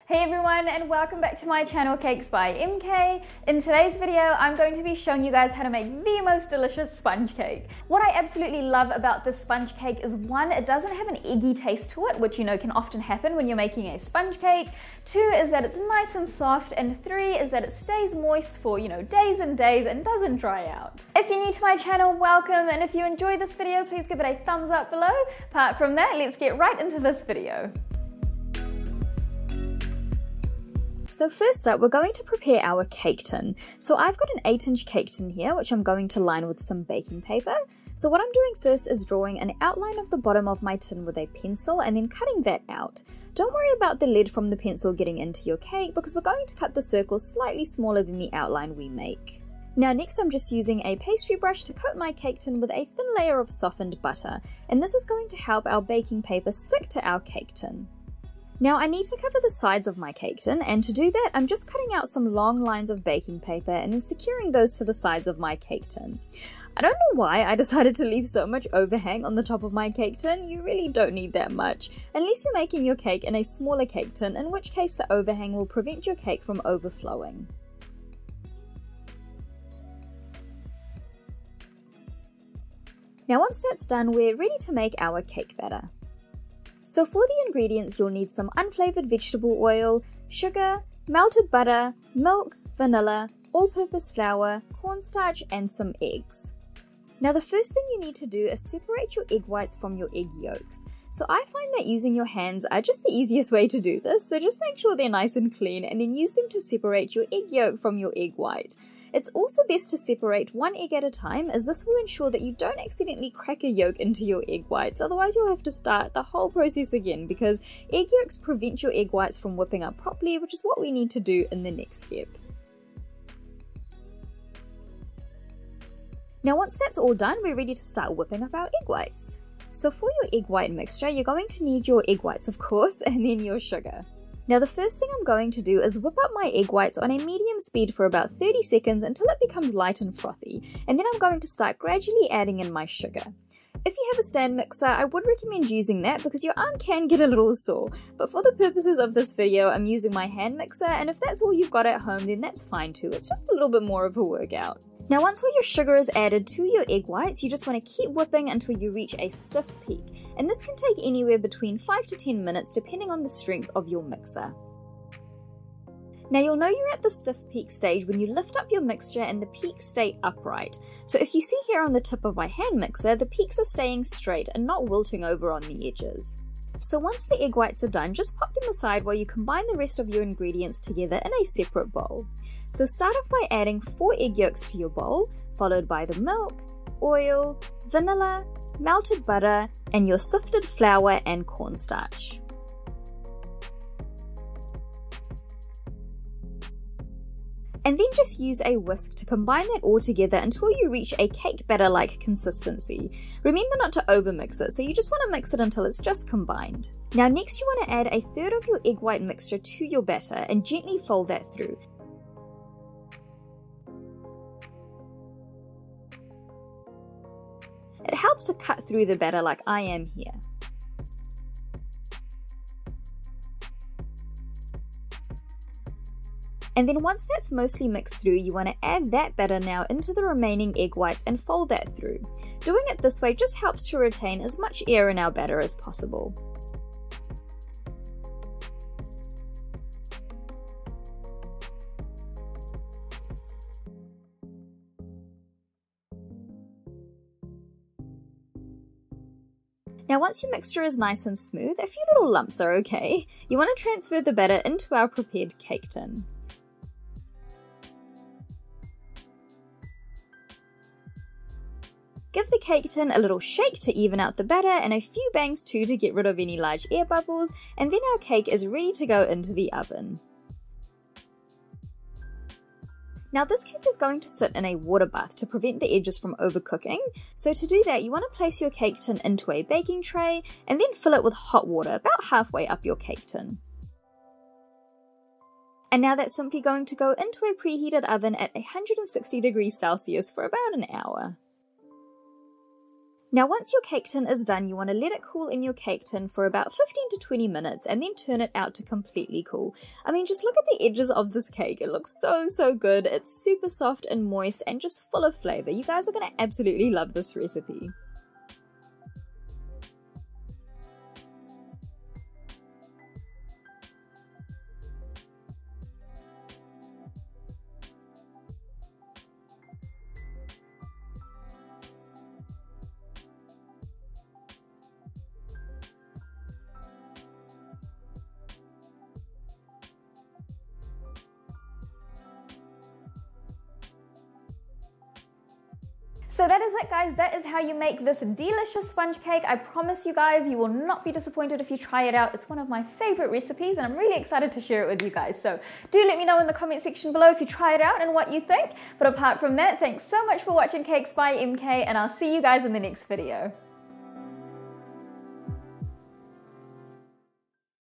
Hey everyone, and welcome back to my channel Cakes by MK. In today's video, I'm going to be showing you guys how to make the most delicious sponge cake. What I absolutely love about this sponge cake is one, it doesn't have an eggy taste to it, which you know can often happen when you're making a sponge cake. Two is that it's nice and soft, and three is that it stays moist for, days and days and doesn't dry out. If you're new to my channel, welcome, and if you enjoyed this video, please give it a thumbs up below. Apart from that, let's get right into this video. So first up, we're going to prepare our cake tin. So I've got an 8-inch cake tin here, which I'm going to line with some baking paper. So what I'm doing first is drawing an outline of the bottom of my tin with a pencil and then cutting that out. Don't worry about the lead from the pencil getting into your cake because we're going to cut the circles slightly smaller than the outline we make. Now next I'm just using a pastry brush to coat my cake tin with a thin layer of softened butter, and this is going to help our baking paper stick to our cake tin. Now I need to cover the sides of my cake tin, and to do that I'm just cutting out some long lines of baking paper and then securing those to the sides of my cake tin. I don't know why I decided to leave so much overhang on the top of my cake tin. You really don't need that much, unless you're making your cake in a smaller cake tin, in which case the overhang will prevent your cake from overflowing. Now once that's done, we're ready to make our cake batter. So for the ingredients, you'll need some unflavored vegetable oil, sugar, melted butter, milk, vanilla, all-purpose flour, cornstarch, and some eggs. Now the first thing you need to do is separate your egg whites from your egg yolks. So I find that using your hands are just the easiest way to do this, so just make sure they're nice and clean and then use them to separate your egg yolk from your egg white. It's also best to separate one egg at a time, as this will ensure that you don't accidentally crack a yolk into your egg whites, otherwise you'll have to start the whole process again because egg yolks prevent your egg whites from whipping up properly, which is what we need to do in the next step. Now once that's all done, we're ready to start whipping up our egg whites. So for your egg white mixture, you're going to need your egg whites of course, and then your sugar. Now the first thing I'm going to do is whip up my egg whites on a medium speed for about 30 seconds until it becomes light and frothy, and then I'm going to start gradually adding in my sugar. If you have a stand mixer, I would recommend using that because your arm can get a little sore, but for the purposes of this video I'm using my hand mixer, and if that's all you've got at home then that's fine too, it's just a little bit more of a workout. Now once all your sugar is added to your egg whites, you just want to keep whipping until you reach a stiff peak, and this can take anywhere between 5 to 10 minutes depending on the strength of your mixer. Now you'll know you're at the stiff peak stage when you lift up your mixture and the peaks stay upright. So if you see here on the tip of my hand mixer, the peaks are staying straight and not wilting over on the edges. So once the egg whites are done, just pop them aside while you combine the rest of your ingredients together in a separate bowl. So start off by adding 4 egg yolks to your bowl, followed by the milk, oil, vanilla, melted butter, and your sifted flour and cornstarch. And then just use a whisk to combine that all together until you reach a cake batter-like consistency. Remember not to overmix it, so you just want to mix it until it's just combined. Now next you want to add a third of your egg white mixture to your batter and gently fold that through. It helps to cut through the batter like I am here. And then once that's mostly mixed through, you want to add that batter now into the remaining egg whites and fold that through. Doing it this way just helps to retain as much air in our batter as possible. Now once your mixture is nice and smooth, a few little lumps are okay. You want to transfer the batter into our prepared cake tin. Give the cake tin a little shake to even out the batter and a few bangs too to get rid of any large air bubbles, and then our cake is ready to go into the oven. Now this cake is going to sit in a water bath to prevent the edges from overcooking, so to do that you want to place your cake tin into a baking tray and then fill it with hot water about halfway up your cake tin. And now that's simply going to go into a preheated oven at 160 degrees Celsius for about an hour. Now once your cake tin is done, you want to let it cool in your cake tin for about 15 to 20 minutes and then turn it out to completely cool. I mean, just look at the edges of this cake. It looks so good. It's super soft and moist and just full of flavor. You guys are going to absolutely love this recipe. So that is it, guys. That is how you make this delicious sponge cake. I promise you guys, you will not be disappointed if you try it out. It's one of my favorite recipes and I'm really excited to share it with you guys. So do let me know in the comment section below if you try it out and what you think. But apart from that, thanks so much for watching Cakes by MK and I'll see you guys in the next video.